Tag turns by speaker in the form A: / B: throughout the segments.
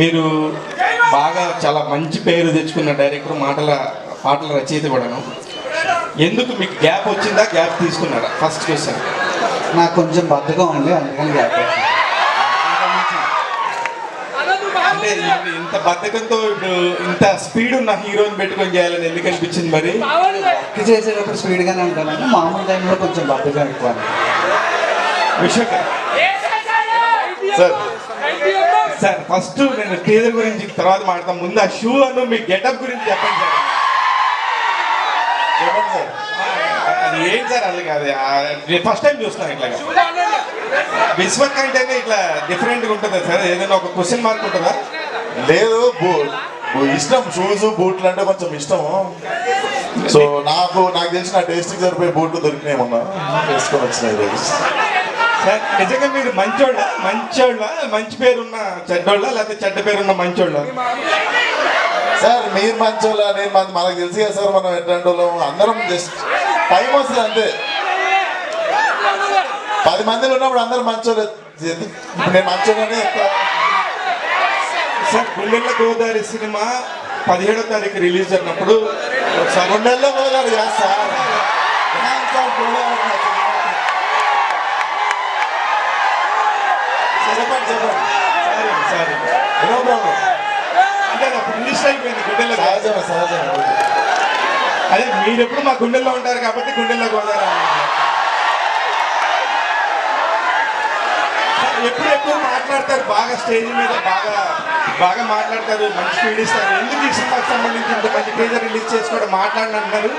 A: మీరు బాగా చాలా మంచి పేరు తెచ్చుకున్న డైరెక్టర్, పాటల రచయిత కూడాను. ఎందుకు మీకు గ్యాప్ వచ్చిందా, గ్యాప్ తీసుకున్నారా? First question.
B: నాకు కొంచెం బద్ధకం ఉంది, అందుకని గ్యాప్.
A: అంటే ఇంత బద్ధకంతో ఇప్పుడు ఇంత స్పీడ్ ఉన్న హీరోని పెట్టుకొని చేయాలని ఎందుకు అనిపించింది మరి?
B: వర్క్ చేసేటప్పుడు స్పీడ్గానే ఉంటానండి, మామూలు టైంలో కొంచెం బద్ధకం ఎక్కువ.
A: విశ్వకర్ సార్, ఫస్ట్ నేను టీజర్ గురించి తర్వాత మాట్లాడతాం. ముందు ఆ షూ అను మీ గెటప్ గురించి చెప్పండి సార్.
C: చెప్పండి సార్.
A: అది ఏంటి సార్? అది ఫస్ట్ టైం చూస్తున్నాను ఇట్లా. విశ్వక్ అంటేనే ఇట్లా డిఫరెంట్గా ఉంటుందా సార్? ఏదైనా ఒక క్వశ్చన్ మార్క్ ఉంటుందా?
C: లేదు, ఇష్టం. షూస్ బూట్లు అంటే కొంచెం ఇష్టము. సో నాకు తెలిసిన టేస్ట్కి సరిపోయే బూట్లు దొరికినాయి, మొన్న వేసుకొని వచ్చినాయి ఈరోజు.
A: సార్ నిజంగా మీరు మంచోళ్ళ, మంచి పేరున్న చెడ్డోళ్ళ, లేకపోతే చెడ్డ పేరున్న మంచోళ్ళ?
C: సార్ మీరు మంచోళ్ళ, నేను మనకు తెలుసు కదా సార్, మనం ఎట్లాంటి వాళ్ళం. అందరం జస్ట్ టైం వస్తుంది అంతే. 10 మందిలో ఉన్నప్పుడు అందరూ మంచోళ్ళు. ఇప్పుడు నేను మంచోళ్ళనే చెప్తా.
A: సార్ గుండెల్ల గోదావరి సినిమా 17వ తారీఖు రిలీజ్ అయినప్పుడు
C: గుండెల్లో గోదావరి కాదు సార్,
A: సారీ అంటే అప్పుడు రిలీజ్ అయిపోయింది గుండెల్లో.
C: సహజం.
A: అదే మీరు ఎప్పుడు మా గుండెల్లో ఉంటారు కాబట్టి గుండెల్లో గోదావరి. ఎప్పుడు మాట్లాడతారు, బాగా స్టేజ్ మీద బాగా మాట్లాడతారు, మంచి స్పీడ్ ఇస్తారు. ఎందుకు ఈ సినిమాకి సంబంధించి ఇంత మంచి టీజర్ రిలీజ్ చేసుకోవడం మాట్లాడిన అంటారు?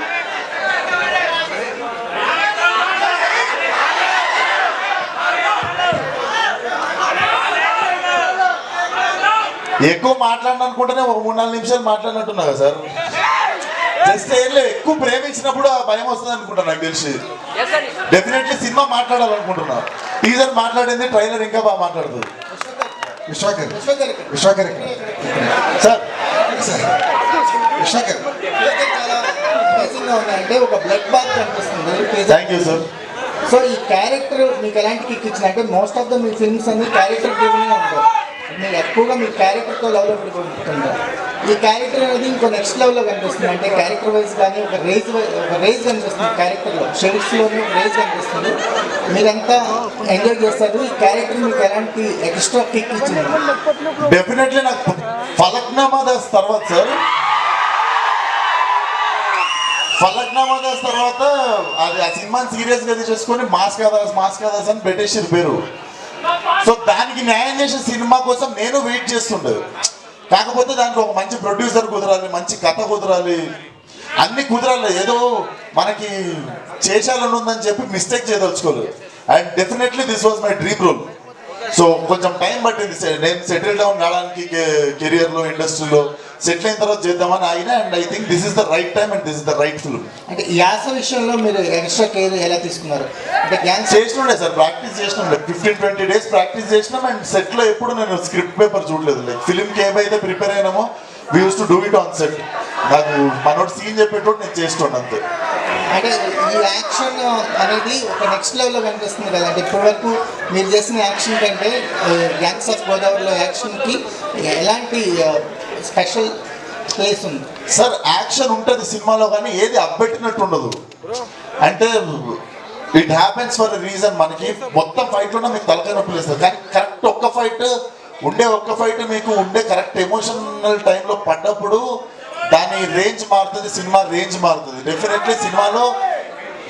C: ఎక్కువ మాట్లాడిననుకుంటేనే ఒక 3-4 నిమిషాలు మాట్లాడినట్టున్నా కదా సార్. జస్ట్ ఏం లేదు, ఎక్కువ ప్రేమించినప్పుడు ఆ భయం వస్తుంది అనుకుంటా. నాకు తెలిసి డెఫినెట్లీ సినిమా మాట్లాడాలనుకుంటున్నా. టీజర్ మాట్లాడింది, ట్రైలర్ ఇంకా బాగా మాట్లాడుతుంది.
B: విశ్వకర్
C: సార్
B: విశ్వకర్ అంటే ఒక బ్లడ్ బాత్ కనిపిస్తుంది.
C: Thank you sir.
B: సో ఈ క్యారెక్టర్ మీకు ఎలాంటి కిక్ ఇచ్చిన అంటే most of the me films అన్ని క్యారెక్టర్ డ్రివెన్గా ఉంటాయి. మీరు ఎక్కువగా మీ క్యారెక్టర్తో లెవెల్లో పడిపోతుంటారు. ఈ క్యారెక్టర్ అనేది ఇంకో నెక్స్ట్ లెవెల్లో కనిపిస్తుంది. అంటే క్యారెక్టర్ వైజ్ కానీ ఒక రేజ్ కనిపిస్తుంది. క్యారెక్టర్లో షేడ్స్లోనే ఒక రేజ్ కనిపిస్తుంది. మీరంతా ఎంజాయ్ చేస్తారు. ఈ క్యారెక్టర్ మీకు ఎలాంటి ఎక్స్ట్రా కిక్ ఇచ్చింది?
C: డెఫినెట్లీ నాకు ఫలక్నామా దాస్ తర్వాత సార్, ఫలక్నామా దాస్ తర్వాత అది ఆ సినిమాని సీరియస్గా తీసేసుకొని మాస్ కాదాస్ అని పెట్టేసారు పేరు. సో దానికి న్యాయం చేసే సినిమా కోసం నేను వెయిట్ చేస్తుండే. కాకపోతే దానికి ఒక మంచి ప్రొడ్యూసర్ కుదరాలి, మంచి కథ కుదరాలి, అన్ని కుదరాలి. ఏదో మనకి చేసేయాలని ఉందని చెప్పి మిస్టేక్ చేయదలుచుకోలేదు. And definitely this was my dream role. So కొంచెం టైం పట్టింది నేను సెటిల్ డౌన్ కావడానికి, కెరియర్లో ఇండస్ట్రీలో సెటిల్ అయిన తర్వాత చేద్దామని ఆగిన. And I think this is the right time and this is the right film.
B: అంటే యాస విషయంలో మీరు ఎక్స్ట్రా కేర్ ఎలా తీసుకున్నారు? అంటే
C: చేసినండే సార్, ప్రాక్టీస్ చేసినాం. 15-20 డేస్ ప్రాక్టీస్ చేసినాం. అండ్ సెట్లో ఎప్పుడు నేను స్క్రిప్ట్ పేపర్ చూడలేదు. లైక్ ఫిల్మ్కి ఏమైతే ప్రిపేర్ అయినామో we use to do it on set. నాకు మనోటి సీన్ చెప్పేటోడు నేను చేస్తుండే అంతే.
B: అంటే ఈ యాక్షన్ అనేది ఒక నెక్స్ట్ లెవెల్లో కనిపిస్తుంది కదా. అంటే ఇప్పటివరకు మీరు చేసిన యాక్షన్ కంటే గ్యాంగ్స్ ఆఫ్ గోదావరిలో యాక్షన్కి ఎలాంటి స్పెషల్ ప్లేస్ ఉంది?
C: సార్ యాక్షన్ ఉంటుంది సినిమాలో, కానీ ఏది అబ్బెట్టినట్టు ఉండదు. అంటే ఇట్ హ్యాపెన్స్ ఫర్ రీజన్. మనకి మొత్తం ఫైట్లో మీకు తలకాయ నొప్పి లేస్తుంది, కానీ కరెక్ట్ ఒక్క ఫైట్ మీకు ఉండే కరెక్ట్ ఎమోషనల్ టైంలో పడ్డప్పుడు దాని రేంజ్ మారుతుంది, సినిమా రేంజ్ మారుతుంది. డెఫినెట్లీ సినిమాలో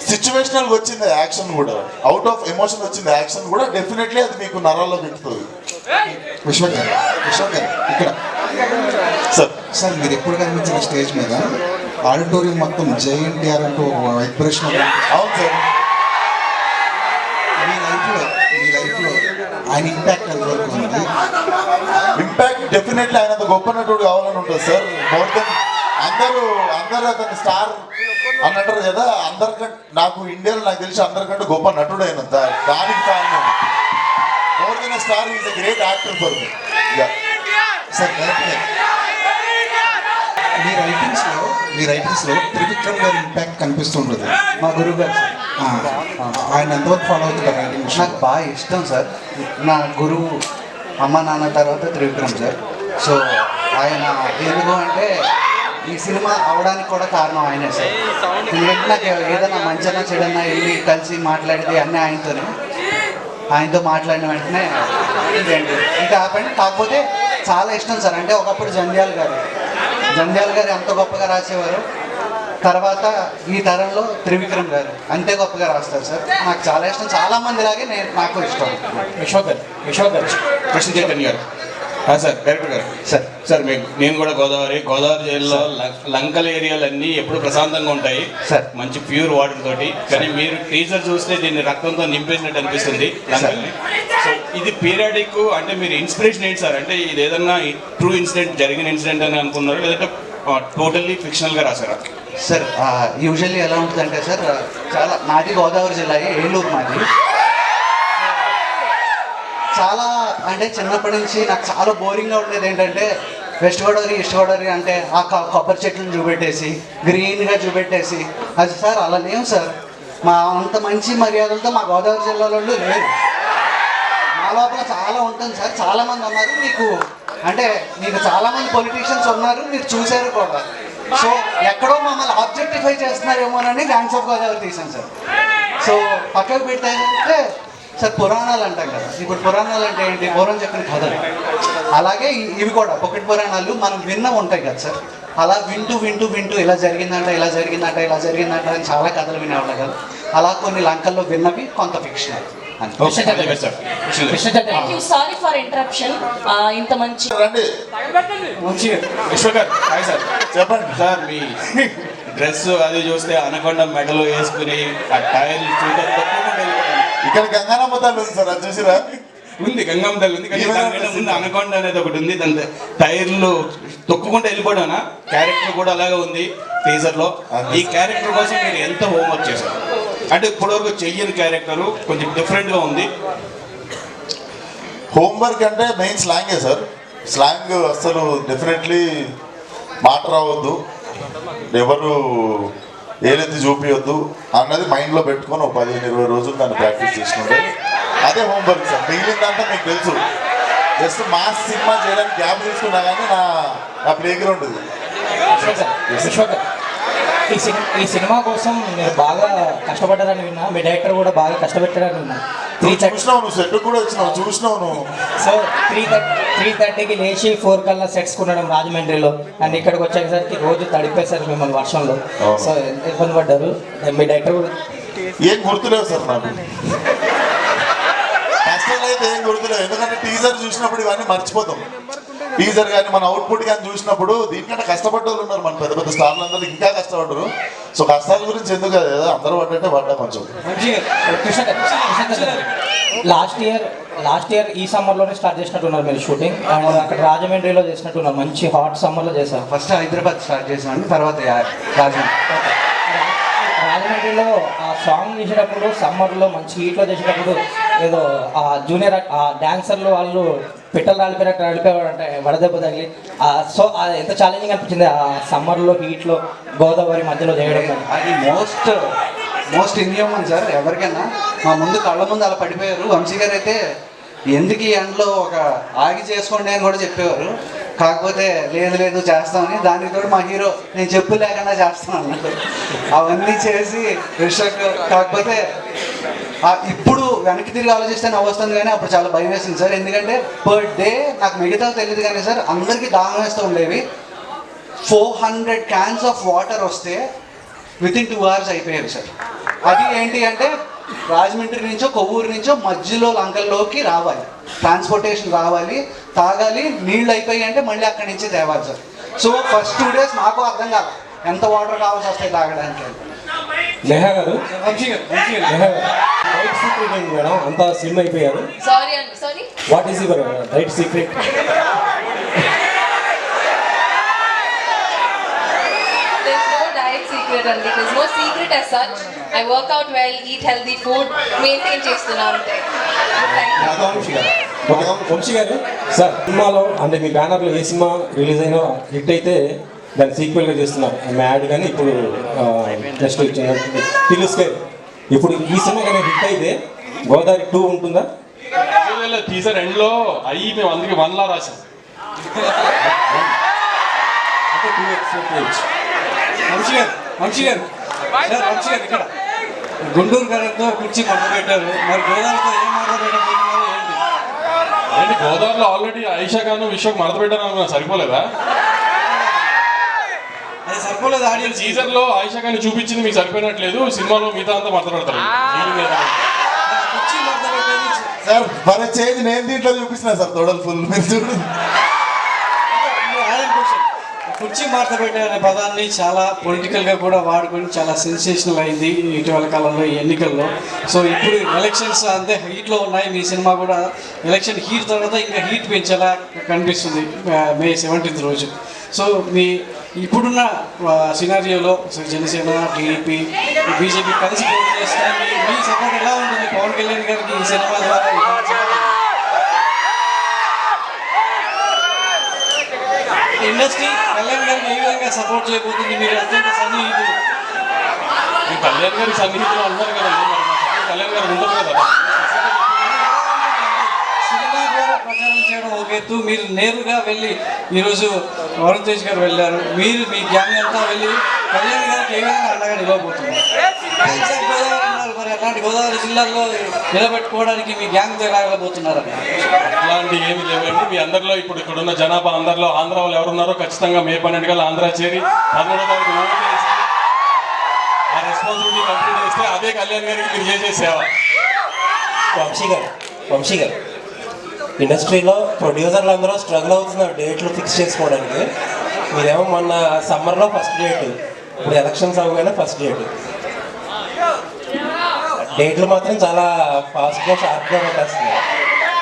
C: సిచ్యువేషనల్ వచ్చింది యాక్షన్ కూడా, అవుట్ ఆఫ్ ఎమోషన్ వచ్చింది యాక్షన్ కూడా. డెఫినెట్లీ అది మీకు నరాల్లో ఎక్కుతుంది.
B: విశ్వకర్ ఇక్కడ
C: సార్
B: మీరు ఎప్పుడు కనిపించిన స్టేజ్ మీద ఆడిటోరియం మొత్తం JNTR అంటూ వైబ్రేషన్.
C: అవును సార్.
B: మీ లైఫ్లో ఆయన ఇంపాక్ట్ ఎంతవరకు ఉంది?
C: ఇంపాక్ట్ డెఫినెట్లీ ఆయన గొప్ప నటుడు కావాలని ఉంటుంది సార్. మోర్ దెన్ అందరూ అతని స్టార్ అని అంటారు కదా, అందరికంటే నాకు ఇండియాలో నాకు తెలిసి అందరికంటే గొప్ప నటుడు అయిన దానికి కారణం more then star is a great actor for me.
B: Sir మీ రైటింగ్స్లో త్రివిక్రమ్ గారి ఇంపాక్ట్ కనిపిస్తుంటుంది.
D: మా గురువు గారు
B: ఆయన ఎంతవరకు ఫాలో అవుతారు రైటింగ్?
D: నాకు బాగా ఇష్టం సార్. నా గురువు అమ్మ నాన్న తర్వాత త్రివిక్రమ్ సార్. సో ఆయన ఎందుకు అంటే ఈ సినిమా అవడానికి కూడా కారణం ఆయనే సార్. ఎందుకంటే నాకు ఏదైనా మంచన్నా చెడన్నా వెళ్ళి కలిసి మాట్లాడేది అన్నీ ఆయనతో మాట్లాడిన వెంటనే ఇదేంటి ఇంకా ఆపండి. కాకపోతే చాలా ఇష్టం సార్. అంటే ఒకప్పుడు జంధ్యాల గారు ఎంత గొప్పగా రాసేవారు, తర్వాత ఈ తరంలో త్రివిక్రమ్ గారు అంతే గొప్పగా రాస్తారు సార్. నాకు చాలా ఇష్టం, చాలా మంది లాగే నాకు ఇష్టం.
A: విశ్వక్ గారు కృష్ణ చైతన్య గారు సార్, డైరెక్టర్ గారు సార్ నేను కూడా గోదావరి జిల్లాలో లంకల్ ఏరియాలన్నీ ఎప్పుడు ప్రశాంతంగా ఉంటాయి
D: సార్.
A: మంచి ప్యూర్ వాటర్ తోటి. కానీ మీరు టీజర్ చూస్తే దీన్ని రక్తంతో నింపేసినట్టు అనిపిస్తుంది లంకల్ని. సో ఇది పీరియాడిక్ అంటే మీరు ఇన్స్పిరేషన్ ఏంటి సార్? అంటే ఇది ఏదన్నా ట్రూ ఇన్సిడెంట్ జరిగిన ఇన్సిడెంట్ అని అనుకున్నారు, లేదంటే టోటల్లీ ఫిక్షనల్గా రాశారా?
D: సార్ యూజువల్లీ ఎలా ఉంటుందంటే సార్, చాలా నాది గోదావరి జిల్లా, ఏలూరు మాది. చాలా అంటే చిన్నప్పటి నుంచి నాకు చాలా బోరింగ్గా ఉండేది ఏంటంటే వెస్ట్ గోదావరి ఈస్ట్ గోదావరి అంటే ఆ కొబ్బరి చెట్లను చూపెట్టేసి గ్రీన్గా చూపెట్టేసి అది సార్ అలా లేవు సార్. మా అంత మంచి మర్యాదలతో మా గోదావరి జిల్లాలో లేదు. మా లోపల చాలా ఉంటుంది సార్. చాలామంది ఉన్నారు మీకు చాలామంది పొలిటీషియన్స్ ఉన్నారు, మీరు చూశారు కూడా. సో ఎక్కడో మమ్మల్ని ఆబ్జెక్టిఫై చేస్తున్నారేమోనని గ్యాంగ్స్ ఆఫ్ గోదావరి తీసాను సార్. సో పక్కకు పెట్టారంటే సార్ పురాణాలు అంటాం కదా, ఇప్పుడు పురాణాలు అంటే ఏంటి? పూర్వం చెప్పిన కథలు. అలాగే ఇవి కూడా ఒకటి పురాణాలు మనం విన్న ఉంటాయి కదా సార్. అలా వింటూ ఇలా జరిగిందంట అని చాలా కథలు వినేవాళ్ళం కదా. అలా కొన్ని లంకల్లో విన్నవి కొంత ఫిక్షన్.
E: Sorry for interruption. ఇంత మంచి
C: రండి
A: విశ్వక్ గారు హాయ్ సార్.
C: చెప్పండి
A: సార్ మీ డ్రెస్ అది చూస్తే అనకొండ మెడలో వేసుకుని ఆ టైర్లు
C: ఇక్కడ గంగానమ్మ తల్లి ఉంది సార్, అది చూసిరా?
A: ఉంది గంగమ్మ తల్లి ఉంది, కానీ దానికంటే ముందు అనకొండ అనేది ఒకటి ఉంది. దాని టైర్లు తొక్కుకుంటూ వెళ్ళిపోవడానా క్యారెక్టర్ కూడా అలాగే ఉంది టీజర్ లో. ఈ క్యారెక్టర్ కోసం మీరు ఎంత హోంవర్క్ చేశారు? అంటే ఇప్పటివరకు చెయ్యని క్యారెక్టర్ కొంచెం డిఫరెంట్ గా ఉంది.
C: హోంవర్క్ అంటే మెయిన్ స్లాంగే సార్. స్లాంగ్ అసలు డెఫినెట్లీ మాట రావద్దు, ఎవరు ఏలెత్తి చూపించొద్దు అన్నది మైండ్లో పెట్టుకొని ఒక 15-20 రోజులు దాన్ని ప్రాక్టీస్ చేసుకుంటే అదే హోంవర్క్ సార్. మిగిలిందంతా మీకు తెలుసు. జస్ట్ మాస్ సినిమా చేయడానికి గ్యాప్ తీసుకున్నా కానీ నా ప్లే గ్రౌండ్ ఇది.
F: ఈ సినిమా కోసం మీరు బాగా కష్టపడ్డారని విన్నా, మీ డైరెక్టర్ కూడా బాగా కష్టపెట్టారని విన్నా.
C: చూసినావు, నువ్వు సెట్ కూడా వచ్చినావు, చూసినావు నువ్వు.
F: సో 3:30కి లేచి 4 కల్లా సెట్స్ కొనడం రాజమండ్రిలో, అండ్ ఇక్కడికి వచ్చేసరికి రోజు తడిపేశారు మిమ్మల్ని వర్షంలో. సో ఎంత ఇబ్బంది పడ్డారు? మీ డైరెక్టర్ కూడా
C: ఏం గుర్తులేవు సార్ నాకు. కష్టంగా అయితే ఏం గుర్తులేవు, ఎందుకంటే టీజర్ చూసినప్పుడు ఇవన్నీ మర్చిపోతాం. టీజర్ కానీ మన అవుట్పుట్ కానీ చూసినప్పుడు దీనికంటే కష్టపడ్డ వాళ్ళు ఉన్నారు, మన పెద్ద పెద్ద స్టార్లు అందరూ ఇంకా కష్టపడ్డారు. సో కష్టాల గురించి ఎందుకు కదా, అందరూ పడ్డంటే పడ్డా కొంచెం.
F: లాస్ట్ ఇయర్ ఈ సమ్మర్లోనే స్టార్ట్ చేసినట్టున్నారు మీరు షూటింగ్, అండ్ అక్కడ రాజమండ్రిలో చేసినట్టున్నారు. మంచి హాట్ సమ్మర్లో చేశారు.
D: ఫస్ట్ హైదరాబాద్ స్టార్ట్ చేసామండి, తర్వాత
F: రాజమండ్రిలో ఆ సాంగ్ చేసేటప్పుడు సమ్మర్లో మంచి హీట్లో చేసేటప్పుడు ఏదో ఆ జూనియర్ ఆ డాన్సర్లు వాళ్ళు పిట్టలు రాలిపోయారు అంటే వడదెబ్బ తగిలి. సో అది ఎంత ఛాలెంజింగ్ అనిపించింది ఆ సమ్మర్లో హీట్లో గోదావరి మధ్యలో చేయడం?
D: అది మోస్ట్ ఇన్హ్యూమన్ సార్. ఎవరికైనా మా ముందు కళ్ళ ముందు అలా పడిపోయారు. వంశీ గారు అయితే ఎందుకు ఈ ఎండలో ఒక ఆగి చేసుకోండి అని కూడా చెప్పేవారు. కాకపోతే లేదు చేస్తామని, దానికి తోడు మా హీరో నేను చెప్పు లేకుండా చేస్తాను అన్నట్టు అవన్నీ చేసి విశ్వక్. కాకపోతే ఇప్పుడు వెనక్కి తిరిగి ఆలోచిస్తే నవ్వు వస్తుంది, కానీ అప్పుడు చాలా భయం వేసింది సార్. ఎందుకంటే పర్ డే నాకు మిగతా తెలియదు కానీ సార్ అందరికీ దాహం వేస్తూ ఉండేవి. 400 cans ఆఫ్ వాటర్ వస్తే వితిన్ 2 hours అయిపోయారు సార్. అది ఏంటి అంటే రాజమండ్రి నుంచో కొవ్వూరు నుంచో మధ్యలో లంకల్లోకి రావాలి, ట్రాన్స్పోర్టేషన్ రావాలి, తాగాలి, నీళ్ళు అయిపోయి అంటే మళ్ళీ అక్కడి నుంచి తేవాలి సార్. సో ఫస్ట్ 2 days నాకు అర్థం కాదు ఎంత వాటర్ కావాల్సి వస్తాయి తాగడానికి.
G: నేహా గారు రైట్ సీక్రెట్ ఏంటి మేడం? అంత స్లిమ్ అయిపోయారు.
E: Sorry
G: what is your right secret?
E: secret and there's no secret as such. I work out well, eat healthy food, maintain చేస్తున్నాను.
G: వంశీ గారు సార్, సినిమాలో అంటే మీ బ్యానర్లో ఏ సినిమా రిలీజ్ అయినా హిట్ అయితే దాన్ని సీక్వెల్గా చేస్తున్నారు. మ్యాడ్ కానీ ఇప్పుడు నెక్స్ట్ తెలుసు. ఇప్పుడు ఈ సినిమా కానీ హిట్ అయితే గోదావరి 2 ఉంటుందా?
H: టీజర్ ఎండ్లో మేము అందరికి 1 లా రాసాం.
G: అంటే 2x చేయొచ్చు.
D: వంశీ గారు ఇక్కడ గుంటూరు గారితో కుర్చీ మొదలు పెట్టారు, మరి గోదావరితో ఏం మొదలు పెట్టబోతున్నారు ఏంటి?
H: ఏంటి గోదావరిలో ఆల్రెడీ ఆయిషా ఖాన్ విశ్వకు మడత పెట్టాను అనుకున్నా, సరిపోలేదా?
D: అది సరిపోలేదు ఆడియన్స్.
H: టీజర్ లో ఆయిషా ఖాన్ చూపించింది మీకు సరిపోయినట్లేదు, సినిమాలో మిగతా అంతా మడత పెడతారు.
D: కుర్చీ మొదలు పెట్టేది
C: సార్ మన చేంజ్ నేను దీంట్లో చూపిస్తున్నా సార్ తోడలు ఫుల్ మీరు చూడండి.
D: కుర్చీ మార్త పెట్టే అనే పదాన్ని చాలా పొలిటికల్గా కూడా వాడుకొని చాలా సెన్సేషనల్ అయింది ఇటీవల కాలంలో ఈ ఎన్నికల్లో. సో ఇప్పుడు ఎలక్షన్స్ అంతే హీట్లో ఉన్నాయి, మీ సినిమా కూడా ఎలక్షన్ హీట్ తర్వాత ఇంకా హీట్ పెంచేలా కనిపిస్తుంది మే 17th రోజు. సో మీ ఇప్పుడున్న సినారియోలో జనసేన, టీడీపీ, బీజేపీ కలిసి పోటీ చేస్తే మీ సపోర్ట్ ఎలా ఉంటుంది పవన్ కళ్యాణ్ గారికి ఈ సినిమా ద్వారా? ఇండస్ట్రీ కళ్యాణ్ గారికి ఏ విధంగా సపోర్ట్ చేయబోతుంది? మీరు అత్యంత సన్నిహితులు.
H: కళ్యాణ్ గారికి సన్నిహితులు అంటారు కదండి, మరి మా సపోర్ట్ కళ్యాణ్ గారు ఉంటుంది కదా.
D: సినిమా ద్వారా ప్రచారం చేయడం ఒక ఎత్తు, మీరు నేరుగా వెళ్ళి ఈరోజు వరుణ్ తేజ్ గారు వెళ్ళారు, మీరు మీ గ్యాంగ్ అంతా వెళ్ళి కళ్యాణ్ గారికి ఏ విధంగా అండగా నిలవబోతున్నారు? గోదావరి ఉన్నారు, మరి అలాంటి గోదావరి జిల్లాల్లో నిలబెట్టుకోవడానికి మీ గ్యాంగ్ ఎలా వెళ్ళబోతున్నారు?
H: అట్లాంటి ఏమి లేవండి. మీ అందరిలో ఇప్పుడు ఇక్కడున్న జనాభా అందరిలో ఆంధ్ర వాళ్ళు ఎవరున్నారో ఖచ్చితంగా మే 12 కల్లా ఆంధ్ర చేరి 13వ తారీఖు ఓటు వేసి ఆ రెస్పాన్సిబిలిటీ కంప్లీట్ చేస్తే అదే కళ్యాణ్ గారికి మీరు చేసే సేవ.
G: వంశీ గారు ఇండస్ట్రీలో ప్రొడ్యూసర్లు అందరూ స్ట్రగుల్ అవుతున్నారు డేట్లు ఫిక్స్ చేసుకోవడానికి. మీరేమో మొన్న సమ్మర్లో ఫస్ట్ డేట్, ఇప్పుడు ఎలక్షన్స్ అవ్వగానే ఫస్ట్ డేట్లు మాత్రం చాలా ఫాస్ట్గా షార్ప్గా పెట్టేస్తున్నారు.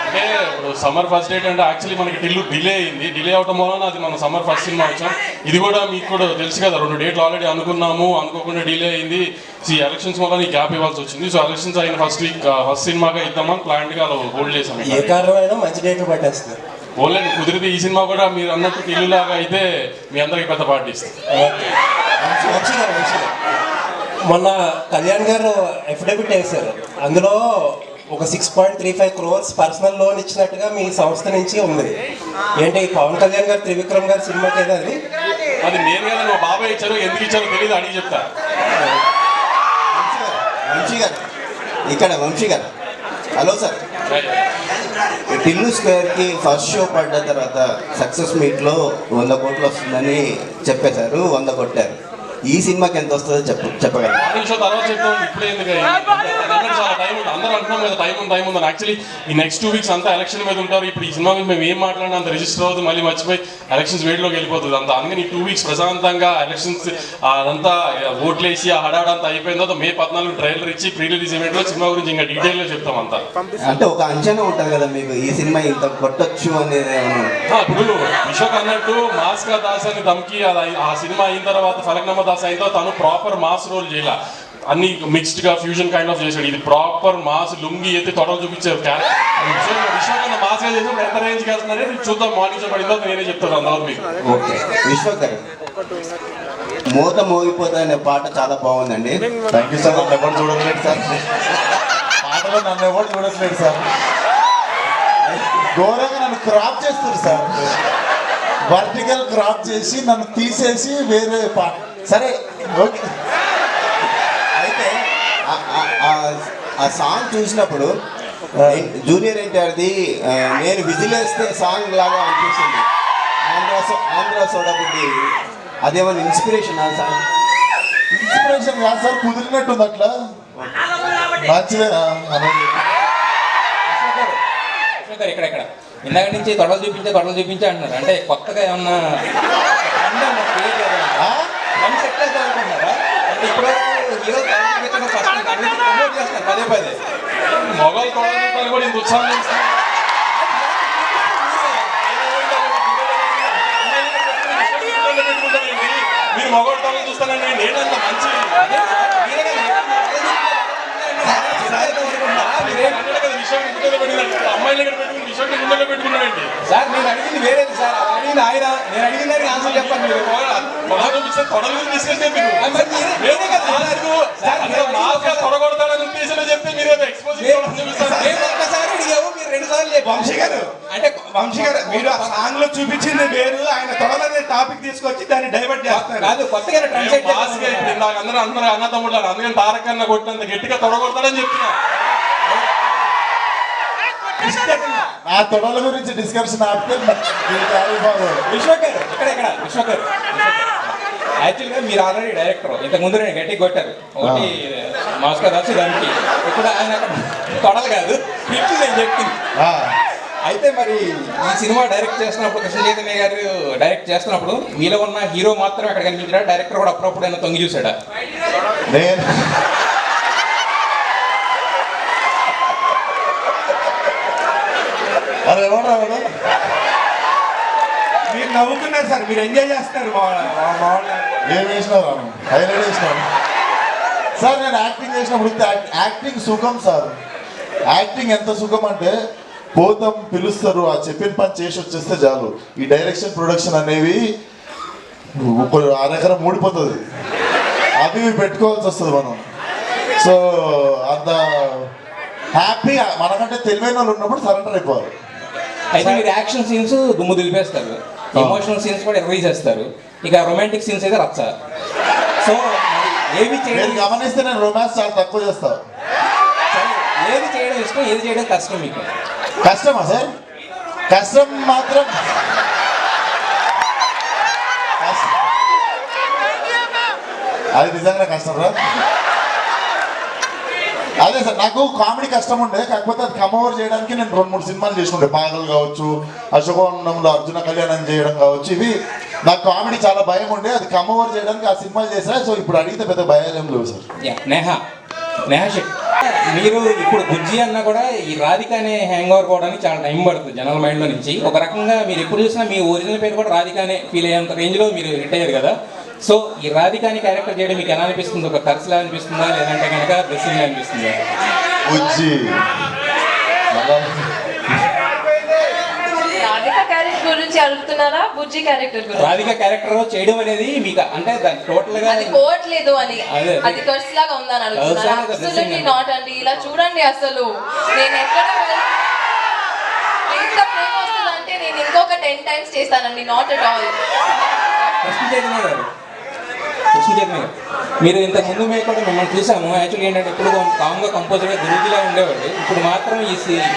H: అంటే ఇప్పుడు సమ్మర్ ఫస్ట్ డేట్ అంటే యాక్చువల్లీ మనకి డిలే అయింది. డిలే అవడం వలన అది మనం సమ్మర్ ఫస్ట్ సినిమా వచ్చాం. ఇది కూడా మీకు కూడా తెలుసు కదా, 2 డేట్లు ఆల్రెడీ అనుకున్నాము, అనుకోకుండా డిలే అయింది. ఈ ఎలక్షన్స్ వల్ల ఈ గ్యాప్ ఇవ్వాల్సి వచ్చింది. సో ఎలక్షన్స్ అయిన ఫస్ట్ సినిమాగా ఇద్దామని ప్లాన్గా అలా హోల్డ్ చేసాం.
G: ఏ కారణమైనా మంచి డేట్లు పెట్టేస్తున్నారు.
H: ఓన్లీ కుదిరితే ఈ సినిమా కూడా మీరు అన్నట్టు ఇల్లులాగా అయితే మీ అందరికి పెద్ద పార్టీ ఇస్తుంది.
G: మొన్న కళ్యాణ్ గారు అఫిడవిట్ వేశారు, అందులో ఒక 6.35 crores పర్సనల్ లోన్ ఇచ్చినట్టుగా మీ సంస్థ నుంచి ఉంది. ఏంటి పవన్ కళ్యాణ్ గారు త్రివిక్రమ్ గారి సినిమాకి ఏదో
H: అది నేను కదా, మా బాబాయ్ ఇచ్చారు, ఎందుకు ఇచ్చారో తెలియదు, అడిగి చెప్తా.
I: వంశీ గారు హలో సార్. టిల్లు స్క్వేర్కి ఫస్ట్ షో పడ్డ తర్వాత సక్సెస్ మీట్లో 100 కోట్లు వస్తుందని చెప్పేశారు, 100 కొట్టారు. ఈ సినిమాకి ఎంత వస్తుందో చెప్పగలరు?
H: మార్నింగ్ షో తర్వాత చెప్తాం, ఇప్పుడే ఎందుకు చాలా టైం ఉంది. అందరూ అంటున్నాం కదా టైం ఉంది. యాక్చువల్లీ ఈ నెక్స్ట్ 2 weeks అంతా ఎలక్షన్ మీద ఉంటారు. ఇప్పుడు ఈ సినిమా మీద మేము ఏం మాట్లాడినా అంత రిజిస్టర్ అవుతుంది, మళ్ళీ మర్చిపోయి ఎలక్షన్స్ వేడిలోకి వెళ్ళిపోతుంది అంతా. అందుకని ఈ 2 weeks ప్రశాంతంగా ఎలక్షన్స్ అదంతా ఓట్లేసి ఆ హడాడంతా అయిపోయిన తర్వాత మే 14 ట్రైలర్ ఇచ్చి ప్రీ రిలీజ్ ఈవెంట్ లో సినిమా గురించి ఇంకా డీటెయిల్గా చెప్తాం అంతా.
I: అంటే ఒక అంచనా ఉంటుంది కదా మీకు, ఈ సినిమా ఇంత కొట్టొచ్చు అనేది?
H: ఇప్పుడు విశ్వక్ అన్నట్టు మాస్ కా దాస్ అని దమ్కి ఆ సినిమా అయిన తర్వాత ఫలక్నామా దాస్ అయిన తర్వాత తను ప్రాపర్ మాస్ రోల్ చేయాల, అన్ని మిక్స్డ్ గా ఫ్యూజన్ కైండ్ ఆఫ్ చేశాడు. ఇది ప్రాపర్ మాస్ లుంగి అయితే తొడలు చూపించారు. విశ్వకన్నా మాస్ గా చేసినప్పుడు ఎంత రేంజ్కి వెళ్తున్నారే చూద్దాం. మార్నింగ్ షో పడిన తర్వాత నేనే చెప్తాను అందరూ మీకు.
I: ఓకే విశ్వక్ గారు, మోత మోగిపోతా అనే పాట చాలా బాగుందండి.
C: Thank you sir. నన్ను ఎవరు చూడట్లేదు సార్, పాటలో నన్ను ఎవరు చూడట్లేదు సార్. ఘోరంగా నన్ను క్రాప్ చేస్తారు సార్, వర్టికల్ క్రాప్ చేసి నన్ను తీసేసి వేరే పాట. సరే ఓకే.
I: అయితే ఆ సాంగ్ చూసినప్పుడు జూనియర్ ఎన్టీఆర్ది నేను విజిలేస్తే సాంగ్ లాగా అనిపిస్తుంది. ఆంధ్ర సోడాబుడ్డి అదేమన్నా ఇన్స్పిరేషన్ ఆ సాంగ్?
C: ఇన్స్పిరేషన్ కాదు సార్, కుదిరినట్టుంది అట్లా. మంచిదేనా
J: ఇక్కడ ఇందాక నుంచి తొడలు చూపించే అంటున్నారు. అంటే కొత్తగా ఏమన్నా సెట్ అవుతా అనుకుంటున్నారా? అంటే ఇప్పుడు హీరో ప్రమోట్ చేస్తున్నారు పదే
H: మొగల్ తొడలు కూడా ఇంత ఉత్సాహం చేస్తారు. మీరు మొగల్ తొడలు చూస్తానండి, నేనంత మంచి అమ్మాయిల దగ్గర పెట్టుకుని విషయం గుండెలో పెట్టుకున్నాడండి
J: సార్. నేను అడిగింది వేరేది సార్, అడిగింది ఆయన. నేను అడిగిన దానికి ఆన్సర్ చెప్పండి. మీరు
H: తొడలు తీసుకెళ్తే తొడగొడతాడని ఉద్దేశంలో చెప్తే మీరు ఎక్స్పోజ్
J: ఒక్కసారి అడిగావు, మీరు 2 సార్లు చెప్పారు. వంశీ గారు అంటే వంశీ గారు మీరు ఆ సాంగ్ లో చూపించింది వేరు, ఆయన తొడలనే టాపిక్ తీసుకొచ్చి దాన్ని డైవర్ట్ చేస్తారు.
F: కాదు కొత్తగా ట్రాన్స్లేట్
H: మాస్గా ఇప్పుడు ఇందాక అందరూ అన్న తమ్ముడు అందుకని తారకన్న కొట్టినంత గట్టిగా తొడగొడతాడని చెప్తున్నా.
C: నా తొడల గురించి డిస్కషన్ ఆపితే
F: విశ్వకర్ ఇక్కడ విశ్వకర్ యాక్చువల్గా మీరు ఆల్రెడీ డైరెక్టర్, ఇంతకు ముందు నేను గట్టిగా కొట్టారు ఒకటి మాస్కర్ రాసి దానికి. ఇప్పుడు ఆయన తొడలు కాదు హిట్లు నేను చెప్పింది. అయితే మరి ఈ సినిమా డైరెక్ట్ చేస్తున్నప్పుడు కృష్ణ చైతన్య గారు డైరెక్ట్ చేస్తున్నప్పుడు మీలో ఉన్న హీరో మాత్రం అక్కడ కనిపించాడా, డైరెక్టర్ కూడా అప్పుడప్పుడు ఆయన తొంగి చూసాడా?
C: నేను అరే ఎవరు
J: మీరు నవ్వుతున్నారు సార్, మీరు ఎంజాయ్ చేస్తున్నారు.
C: ఏం వేసినావు హైలైట్ వేసినావు సార్. నేను యాక్టింగ్ చేసినప్పుడు యాక్టింగ్ సుఖం సార్. యాక్టింగ్ ఎంత సుఖం అంటే పోతాం పిలుస్తారు, ఆ చెప్పిన పని చేసి వచ్చేస్తే చాలు. ఈ డైరెక్షన్ ప్రొడక్షన్ అనేవి అరెకరం మూడిపోతుంది, అవి పెట్టుకోవాల్సి వస్తుంది మనం. సో అంత హ్యాపీ మనకంటే తెలివైన వాళ్ళు ఉన్నప్పుడు సరెండర్ అయిపోవాలి.
F: అయితే మీరు యాక్షన్ సీన్స్ దుమ్ము దులిపేస్తారు, ఎమోషనల్ సీన్స్ కూడా రిలీజ్ చేస్తారు, ఇక రొమాంటిక్ సీన్స్ అయితే రచ్చ. సో ఏవి చేయడం
C: గమనిస్తే నేను రొమాన్స్ చాలా తక్కువ చేస్తాను.
F: ఏది చేయడం ఇష్టం, ఏది చేయడం కష్టం మీకు?
C: కష్టమా సార్? కష్టం మాత్రం అది నిజంగా కష్టం రా. అదే సార్, నాకు కామెడీ కష్టం ఉండే, కాకపోతే అది కమ్ ఓవర్ చేయడానికి నేను 2-3 సినిమాలు చేసుకుంటే, పాగలు కావచ్చు, అశోకవనంలో అర్జున కళ్యాణం చేయడం కావచ్చు, ఇవి నాకు కామెడీ చాలా భయం ఉండే, అది కమ్ ఓవర్ చేయడానికి ఆ సినిమాలు చేసా. సో ఇప్పుడు అడిగితే పెద్ద భయాలు ఏం లేవు సార్.
F: నేహా శెట్టి, మీరు ఇప్పుడు బుజ్జి అన్నా కూడా ఈ రాధిక అనే హ్యాంగ్ ఓవర్ పోవడానికి చాలా టైం పడుతుంది జనరల్ మైండ్లో నుంచి. ఒక రకంగా మీరు ఎప్పుడు చూసినా మీ ఒరిజినల్ పేరు కూడా రాధిక అనే ఫీల్ అయ్యేంత రేంజ్లో మీరు హిట్ అయ్యారు కదా. సో ఈ రాధిక అని క్యారెక్టర్ చేయడం మీకు ఎలా అనిపిస్తుంది? ఒక ఖర్చులా అనిపిస్తుందా, లేదంటే కనుక డ్రెస్సింగ్ అనిపిస్తుందా?
C: బుజ్జి
E: రాధిక క్యారెక్టర్ గురించి అడుగుతున్నారా, బుజ్జి క్యారెక్టర్ గురించి?
F: రాధిక క్యారెక్టర్ చేయడం అనేది మీకు అంటే టోటల్ గా
E: అది పోవట్లేదు అని,
F: అదే.
E: అది ఖర్చు లాగా ఉందని అడుగుతున్నారు. అబ్సల్యూట్లీ నాట్ అండి. ఇలా చూడండి, అసలు నేను ఎక్కడ ఎంత ప్రేమ వస్తుందంటే నేను ఇంకొక 10 times చేస్తానండి. Not at all.
F: Krishna Chaitanya గారు మీరు ఇంత ముందు మేము కూడా మిమ్మల్ని చూసాము. యాక్చువల్లీ ఏంటంటే ఇప్పుడు కామ్గా కంపోజర్గా గురువులా ఉండేవాడు. ఇప్పుడు మాత్రం ఈ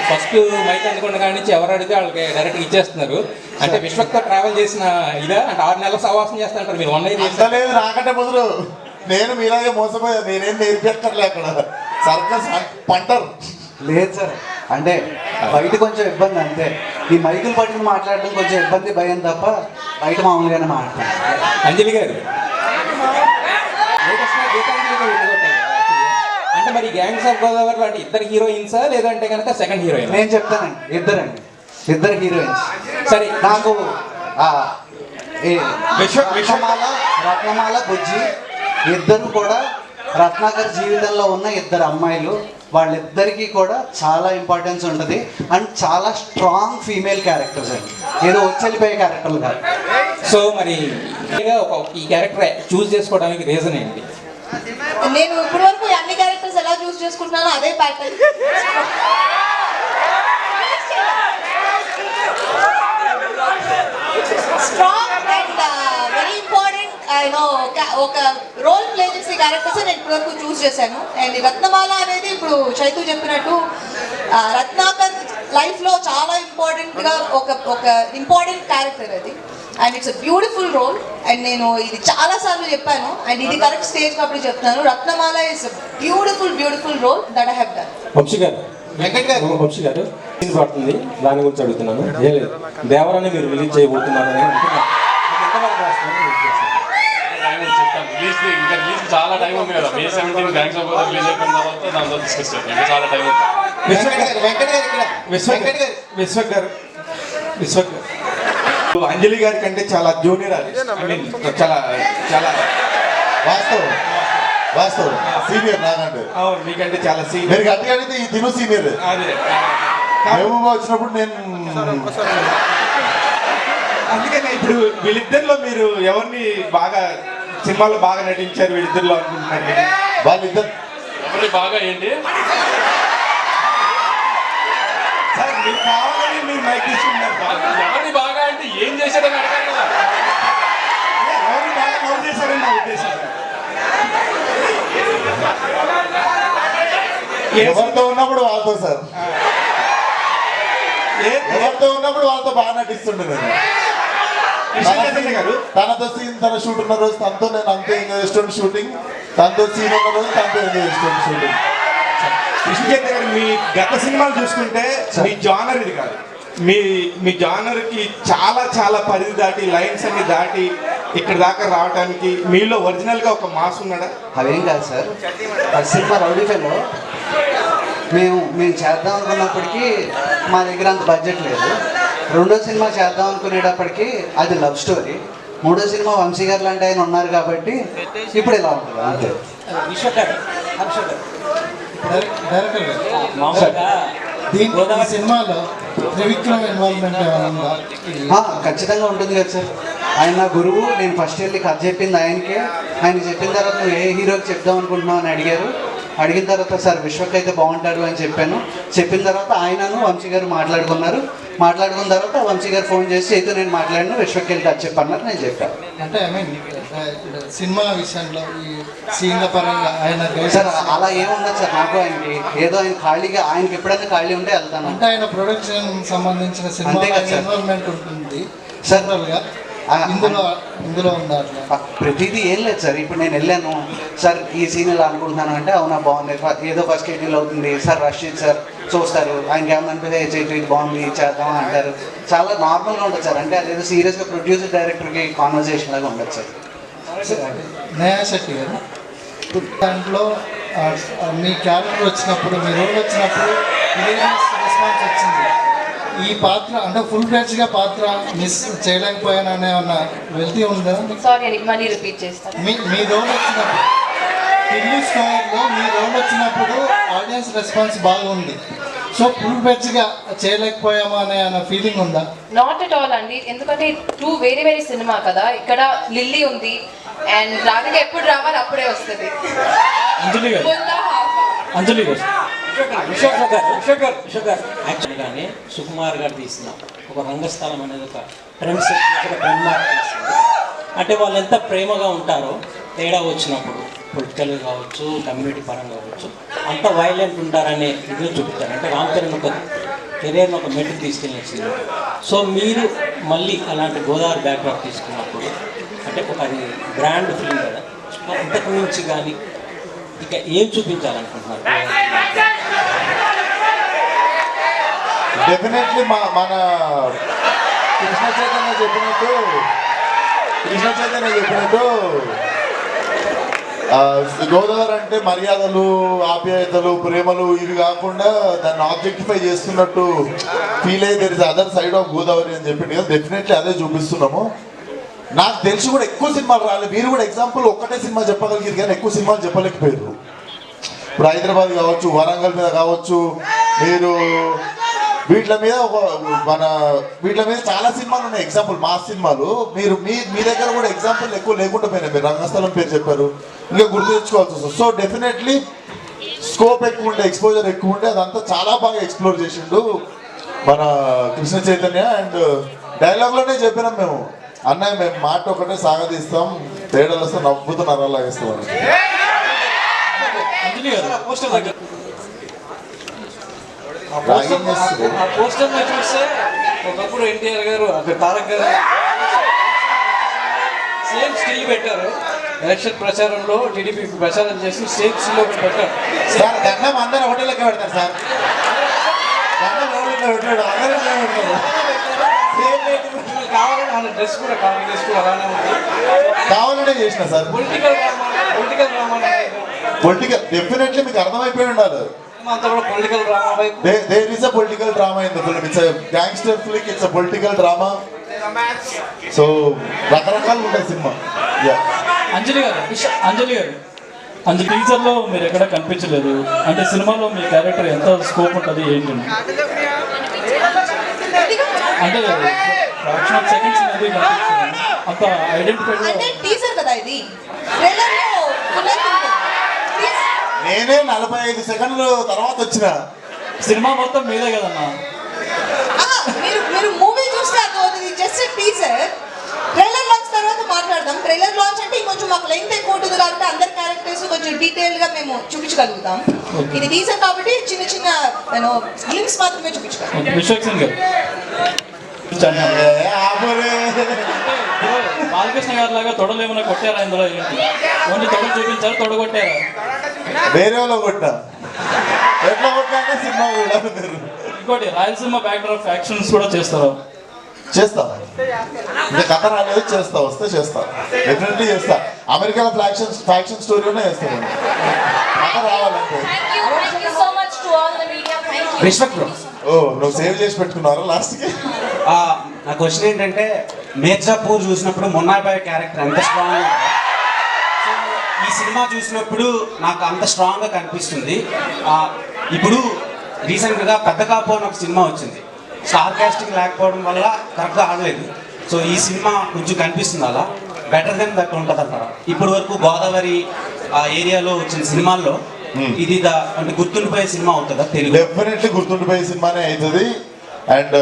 F: ఫస్ట్ మైక్ అందుకున్న కాడి నుంచి ఎవరు అడిగితే వాళ్ళకి డైరెక్ట్గా ఇచ్చేస్తున్నారు. అంటే విశ్వక్తో ట్రావెల్ చేసిన ఇదా అంటే 6 నెలల సహవాసం చేస్తారంటారు మీరు. 1 year
C: లేదు నాకంటే మొదలు నేను మీలాగే మోసపోయా. నేనేం నేర్పెక్కర్లే అక్కడ, సర్కస్ పంటరు
D: లేదు సార్. అంటే బయట కొంచెం ఇబ్బంది అంతే. ఈ మైకులు పట్టుకుని మాట్లాడడం కొంచెం ఇబ్బంది, భయం తప్ప బయట మామూలుగానే మాట్లాడతాను.
F: అంజలి గారు అంటే మరి గ్యాంగ్స్ ఆఫ్ గోదావరి లాంటి ఇద్దరు హీరోయిన్సా, లేదంటే కనుక సెకండ్ హీరోయిన్?
D: నేను చెప్తానండి, ఇద్దరు హీరోయిన్స్.
F: సరే,
D: నాకు రత్నమాల బుజ్జి ఇద్దరు కూడా రత్నాకర్ జీవితంలో ఉన్న ఇద్దరు అమ్మాయిలు. వాళ్ళిద్దరికీ కూడా చాలా ఇంపార్టెన్స్ ఉంటుంది అండ్ చాలా స్ట్రాంగ్ ఫీమేల్ క్యారెక్టర్స్ అండి, ఏదో వచ్చేళ్ళిపోయే క్యారెక్టర్లు కాదు.
F: సో మరి ఈ క్యారెక్టర్ చూస్ చేసుకోవడానికి రీజన్ ఏంటి?
E: నేను ఇప్పటి వరకు అన్ని క్యారెక్టర్స్ ఎలా చూస్ చేసుకుంటున్నానో అదే pattern. Strong and very important ఒక రోల్ ప్లే చేసే క్యారెక్టర్స్ నేను ఇప్పటివరకు చూస్ చేశాను. అండ్ రత్నమాల అనేది ఇప్పుడు చైతు చెప్పినట్టు రత్నాకర్ లైఫ్లో చాలా ఇంపార్టెంట్గా ఒక ఇంపార్టెంట్ క్యారెక్టర్ అది. And it's a beautiful role. And నేను ఇది చాలా సార్లు చెప్పాను అండ్ ఇది కరెక్ట్ స్టేజ్ కాబట్టి చెప్తాను. Ratnamala is beautiful role that I have done.
G: Vamsi గారు సీన్ పడుతుంది, దాని గురించి అడుగుతున్నాను. ఏం లేదు, దేవరాన్ని మీరు రిలీజ్ చేయబోతున్నారు అని
H: రిలీజ్ చాలా టైం ఉంది కదా. May 17 gangs of Godavari release అయిపోయిన తర్వాత దాంతో డిస్కస్ చేద్దాం. ఇంకా చాలా టైం ఉంది.
J: విశ్వక్ గారు అంజలి గారి కంటే చాలా జూనియర్ ఆర్టిస్ట్. చాలా చాలా
C: వాస్తవం సీనియర్ నాకంటే.
J: అవును, మీకంటే చాలా సీనియర్.
C: మీరు గట్టిగా అడిగితే ఈ తిను సీనియర్.
J: అదే
C: మహబూబా వచ్చినప్పుడు నేను
J: అందుకనే ఇప్పుడు వీళ్ళిద్దరిలో మీరు ఎవరిని బాగా సినిమాలో బాగా నటించారు వీళ్ళిద్దరిలో అనుకుంటున్నారు?
C: వాళ్ళిద్దరు
H: ఎవరి బాగా ఏంటి
J: సార్, మీరు కావాలని మీరు మైక్ తీసుకుంటున్నారు.
C: ఎవరితో ఉన్నప్పుడు వాళ్ళతో సార్, ఎవరితో ఉన్నప్పుడు వాళ్ళతో బాగా నటిస్తుండే నేను. తనతో సీన్ తన షూట్ ఉన్న రోజు తనతో నేను అంతే ఎంజాయ్ చేస్తుండే షూటింగ్, తనతో సీన్ ఉన్న రోజు తనతో ఎంజాయ్ చేస్తుండే షూటింగ్.
J: కృష్ణచైతన్య గారు మీ గత సినిమాలు చూసుకుంటే మీ జానర్ ఇది కాదు, మీ జానర్ కి చాలా చాలా పరిధి దాటి లైన్స్ అన్ని దాటి ఇక్కడ దాకా రావడానికి మీలో ఒరిజినల్ గా ఒక మాస్ ఉన్నాడా?
D: అవేం కాదు sir. First cinema rowdy fellow మేము చేద్దాం అనుకున్నప్పటికీ మా దగ్గర అంత బడ్జెట్ లేదు. రెండో సినిమా చేద్దాం అనుకునేటప్పటికి అది లవ్ స్టోరీ. మూడో సినిమా వంశీ గారు లాంటి ఆయన ఉన్నారు కాబట్టి ఇప్పుడు ఇలా ఉంటుంది అంతే.
B: డైరెక్టర్ ఈ సినిమాలో త్రివిక్రమ్ ఇన్వాల్వ్మెంట్ ఏమైనా ఉందా?
D: ఖచ్చితంగా ఉంటుంది కదా సార్. ఆయన నా గురువు. నేను ఫస్ట్ వెళ్ళి కథ చెప్పింది ఆయనకే. ఆయన చెప్పిన తర్వాత నువ్వు ఏ హీరోకి చెప్దాం అనుకుంటున్నావు అని అడిగారు. అడిగిన తర్వాత సార్ విశ్వక్ అయితే బాగుంటాడు అని చెప్పాను. చెప్పిన తర్వాత ఆయనను వంశీ గారు మాట్లాడుకున్న తర్వాత వంశీ గారు ఫోన్ చేసి అయితే నేను మాట్లాడిన విశ్వక్ వెళ్ళి కథ చెప్పన్నారు. నేను చెప్పాను.
B: అంటే ఐ మీన్ సినిమా విషయంలో ఈ సీన్ల పరంగా ఆయన
D: సార్ అలా ఏముండదు సార్. నాకు ఆయనకి ఏదో ఆయన ఖాళీగా ఆయనకి ఎప్పుడైనా ఖాళీ ఉంటే వెళ్తాను.
B: అంటే ఆయన ప్రొడక్షన్ సంబంధించిన సినిమా ఇన్వాల్వ్మెంట్ ఉంటుంది
D: జనరల్గా.
B: ఇందులో ఉన్నారు
D: ప్రతిదీ ఏం లేదు సార్. ఇప్పుడు నేను వెళ్ళాను సార్ ఈ సీన్ ఇలా అనుకుంటున్నాను అంటే అవునా బాగుంది, ఏదో ఫస్ట్ షెడ్యూల్ అవుతుంది సార్, రషీద్ సార్ చూస్తారు, ఆయనకి ఏమన్నా అనిపిస్తే ఇది బాగుంది చేద్దాం అంటారు. చాలా నార్మల్గా ఉంటుంది సార్. అంటే అదేదో సీరియస్గా ప్రొడ్యూసర్ డైరెక్టర్కి కాన్వర్సేషన్ లాగా ఉండదు సార్.
B: నేహా శెట్టి గారు దాంట్లో మీ క్యారెక్టర్ వచ్చినప్పుడు, మీ రోల్ వచ్చినప్పుడు రెస్పాన్స్ వచ్చింది. ఈ పాత్ర అంటే ఫుల్ ఫ్లెడ్జ్గా పాత్ర మిస్ చేయలేకపోయాననే ఏమన్నా వెళ్తీ ఉందా? మీ రోల్ వచ్చినప్పుడు టిల్లు స్టోరీలో మీ రోల్ వచ్చినప్పుడు ఆడియన్స్ రెస్పాన్స్ బాగుంది. సో ఫుల్ ఫ్లెడ్జ్గా చేయలేకపోయామా అనే ఫీలింగ్ ఉందా?
K: నాట్ ఎట్ ఆల్ అండి. ఎందుకంటే టూ వేరే సినిమా కదా. ఇక్కడ లిల్లీ ఉంది అండ్ రాధిక ఎప్పుడు రావాలి అప్పుడే వస్తుంది.
L: అంజలి గారు యాక్చువల్గానే సుకుమార్ గారు తీసిన ఒక రంగస్థలం అనేది ఒక ట్రెండ్ సెట్, ఒక ట్రెండ్ మార్క్ చేసింది. అంటే వాళ్ళు ఎంత ప్రేమగా ఉంటారో తేడా వచ్చినప్పుడు పొలిటికల్గా కావచ్చు, కమ్యూనిటీ పరంగా కావచ్చు, అంత వైలెంట్ ఉంటారనే ఇది చూపుతారు. అంటే రామ్ చరణ్ ఒక కెరీర్ని ఒక మెట్టు తీసుకెళ్ళింది. సో మీరు మళ్ళీ అలాంటి గోదావరి బ్యాక్డ్రాప్ తీసుకున్నప్పుడు అంటే ఒక అది బ్రాండ్ ఫిల్మ్ కదా, ఇంతకు మించి కానీ ఇక ఏం చూపించాలనుకుంటున్నారు?
C: డెఫినెట్లీ మన కృష్ణ చైతన్య చెప్పినట్టు గోదావరి అంటే మర్యాదలు, ఆప్యాయతలు, ప్రేమలు ఇవి కాకుండా దాన్ని ఆబ్జెక్టిఫై చేస్తున్నట్టు ఫీల్ అయ్యి there is other side of Godavari అని చెప్పింది కదా. డెఫినెట్లీ అదే చూపిస్తున్నాము. నాకు తెలిసి కూడా ఎక్కువ సినిమాలు రాలేదు. మీరు కూడా ఎగ్జాంపుల్ ఒక్కటే సినిమా చెప్పగలిగారు కానీ ఎక్కువ సినిమాలు చెప్పలేకపోయారు. ఇప్పుడు హైదరాబాద్ కావచ్చు, వరంగల్ మీద కావచ్చు, మీరు వీటి మీద చాలా సినిమాలు ఉన్నాయి ఎగ్జాంపుల్, మాస్ సినిమాలు. మీరు మీ దగ్గర కూడా ఎగ్జాంపుల్ ఎక్కువ లేకుండా పోయినాయి. మీరు రంగస్థలం పేరు చెప్పారు, ఇంకా గుర్తు తెచ్చుకోవాల్సి వస్తుంది. సో డెఫినెట్లీ స్కోప్ ఎక్కువ ఉండే, ఎక్స్పోజర్ ఎక్కువ ఉండే, అదంతా చాలా బాగా ఎక్స్ప్లోర్ చేసిండు మన కృష్ణ చైతన్య. అండ్ డైలాగ్లోనే చెప్పినాం మేము, అన్నయ్య మేము మాట ఒకటే సాగదీస్తాం, తేడాలు వస్తే నవ్వుతూ నరాలాగేస్తాం అని.
L: చూస్తే ఒకప్పుడు ఎన్టీఆర్ గారు తారక్ గారు సేమ్ స్టిల్ పెట్టారు. ఎలక్షన్ ప్రచారంలో టీడీపీ ప్రచారం చేసి సేమ్ స్టిల్ పెట్టారు
C: సార్. దండం అందరూ ఒకటే లెక్క పెడతారు సార్.
L: కావాలని డ్రెస్ కూడా అలానే ఉంది.
C: కావాలనే చేసిన సార్. పొలిటికల్ డెఫినెట్లీ మీకు అర్థమైపోయి ఉండాలి. There is a political drama in the film. It's a gangster flick. It's a political drama. So రకరకాలు ఉంటాయి సినిమా.
L: అంజలి గారు టీజర్లో మీరు ఎక్కడ కనిపించలేదు. అంటే సినిమాలో మీ క్యారెక్టర్ ఎంత స్కోప్ ఉంటుంది ఏంటి అంటే ఫ్రాక్షన్ ఆఫ్ సెకండ్స్ అనేది అంత ఐడెంటిఫై.
E: టీజర్ కదా ఇది.
C: నేనే 45 సెకండ్ల తర్వాత వచ్చిన
L: సినిమా మొత్తం మీదే కదన్నా.
E: మీరు మూవీ చూస్తే అది జస్ట్ టీజర్. ట్రైలర్ లాంచ్ తర్వాత మాట్లాడదాం. ట్రైలర్ లాంచ్ అంటే ఇంకొంచెం మాకు లెంగ్త్ ఎక్కువ ఉంటుంది కాబట్టి అందరి క్యారెక్టర్స్ కొంచెం డీటెయిల్ గా మేము చూపించగలుగుతాం. ఇది టీజర్ కాబట్టి చిన్న చిన్న యూనో గ్లిమ్స్ మాత్రమే చూపించాను.
M: విశ్వక్సేన్ గారు బాలకృష్ణ గారి లాగా తొడలు ఏమైనా కొట్టారా ఇందులో? ఓన్లీ తొడలు చూపించారు, తొడ కొట్టారా?
C: వేరే వాళ్ళు కొట్టా ఎట్లా కొట్టా సినిమా కూడా
M: ఇంకోటి రాయలసీమ బ్యాక్డ్రాప్ యాక్షన్స్ కూడా చేస్తారు.
C: చేస్తా, ఇంకా కథ రాలేదు, చేస్తా, వస్తే చేస్తా, డెఫినెట్లీ చేస్తా. అమెరికాలో ఫ్యాక్షన్ స్టోరీ ఉన్నాయి చేస్తాను, కథ రావాలంటే. ఓ నువ్వు సేవ్ చేసి పెట్టుకున్నారా లాస్ట్కి?
D: నా క్వశ్చన్ ఏంటంటే మిర్జాపూర్ చూసినప్పుడు మున్నాబాయ్ క్యారెక్టర్ ఎంత స్ట్రాంగ్, ఈ సినిమా చూసినప్పుడు నాకు అంత స్ట్రాంగ్గా కనిపిస్తుంది. ఇప్పుడు రీసెంట్గా పెద్ద కాపు అని ఒక సినిమా వచ్చింది, స్టార్ కాస్టింగ్ లేకపోవడం వల్ల కరెక్ట్గా ఆడలేదు. సో ఈ సినిమా కొంచెం కనిపిస్తుంది అలా బెటర్ దెన్ దట్ ఉంటుంది అంటారా? ఇప్పటి వరకు గోదావరి ఆ ఏరియాలో వచ్చిన సినిమాల్లో ఇది అంటే గుర్తుండిపోయే సినిమా అవుతుందా తెలుగు?
C: డెఫినెట్లీ గుర్తుండిపోయే సినిమానే అవుతుంది. అండ్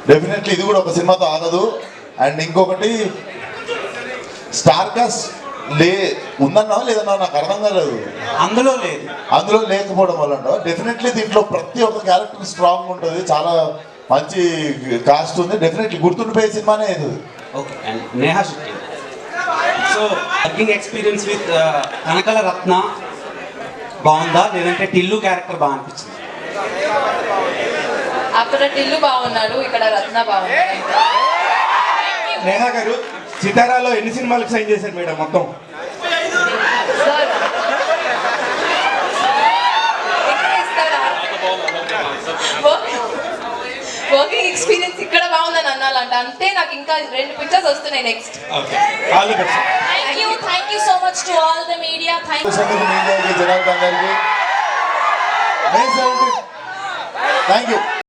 C: డెఫినెట్లీ ఇది కూడా ఒక సినిమాతో ఆగదు. అండ్ ఇంకొకటి స్టార్ కాస్ట్ ఉందన్నా లేదన్నా నాకు అర్థం కాలేదు.
D: అందులో లేదు,
C: అందులో లేకపోవడం వల్ల డెఫినెట్లీ దీంట్లో ప్రతి ఒక్క క్యారెక్టర్ స్ట్రాంగ్ ఉంటుంది, చాలా మంచి కాస్ట్ ఉంది. డెఫినెట్లీ గుర్తుండిపోయే సినిమానే అవుతుంది.
D: Okay. And Neha Shetty, so working experience with Kanakala Ratna బాగుందా, లేదంటే టిల్లు క్యారెక్టర్ బాగా అనిపించింది?
K: అక్కడ టిల్లు బాగున్నాడు, ఇక్కడ రత్న బాగున్నాడు.
J: నేహా గారు సితారాలో ఎన్ని సినిమాలకు సైన్ చేశారు మేడం మొత్తం?
K: వర్కింగ్ ఎక్స్పీరియన్స్ ఇక్కడ బాగుందని అన్నాలంట, అంటే నాకు ఇంకా 2 పిక్చర్స్ వస్తున్నాయి next.
J: All the best.
K: Thank you so much to all the media.
C: మీడియాకి జనార్దన్ గారికి మే 17 థ్యాంక్ యూ.